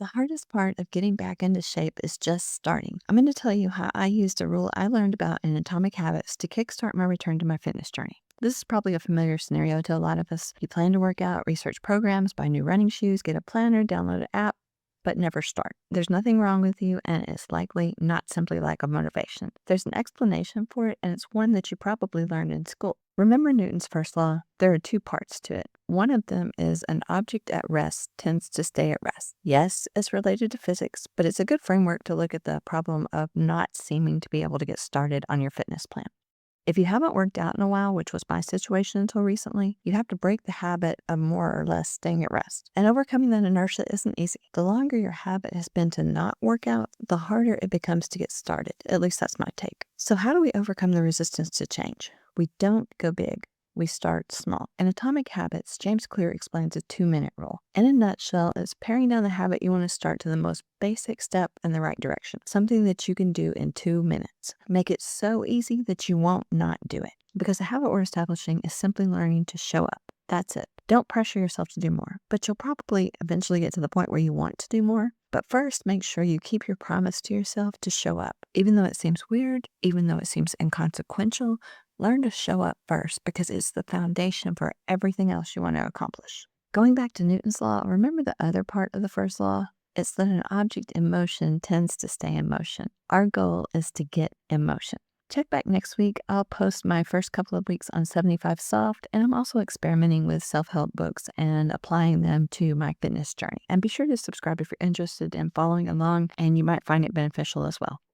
The hardest part of getting back into shape is just starting. I'm going to tell you how I used a rule I learned about in Atomic Habits to kickstart my return to my fitness journey. This is probably a familiar scenario to a lot of us. You plan to work out, research programs, buy new running shoes, get a planner, download an app, but never start. There's nothing wrong with you, and it's likely not simply lack of motivation. There's an explanation for it, and it's one that you probably learned in school. Remember Newton's first law? There are two parts to it. One of them is an object at rest tends to stay at rest. Yes, it's related to physics, but it's a good framework to look at the problem of not seeming to be able to get started on your fitness plan. If you haven't worked out in a while, which was my situation until recently, you have to break the habit of more or less staying at rest. And overcoming that inertia isn't easy. The longer your habit has been to not work out, the harder it becomes to get started. At least that's my take. So how do we overcome the resistance to change? We don't go big. We start small. In Atomic Habits, James Clear explains a 2-minute rule. In a nutshell, it's paring down the habit you want to start to the most basic step in the right direction, something that you can do in 2 minutes. Make it so easy that you won't not do it. Because the habit we're establishing is simply learning to show up. That's it. Don't pressure yourself to do more, but you'll probably eventually get to the point where you want to do more. But first, make sure you keep your promise to yourself to show up. Even though it seems weird, even though it seems inconsequential, learn to show up first because it's the foundation for everything else you want to accomplish. Going back to Newton's law, remember the other part of the first law? It's that an object in motion tends to stay in motion. Our goal is to get in motion. Check back next week. I'll post my first couple of weeks on 75 Soft, and I'm also experimenting with self-help books and applying them to my fitness journey. And be sure to subscribe if you're interested in following along, and you might find it beneficial as well.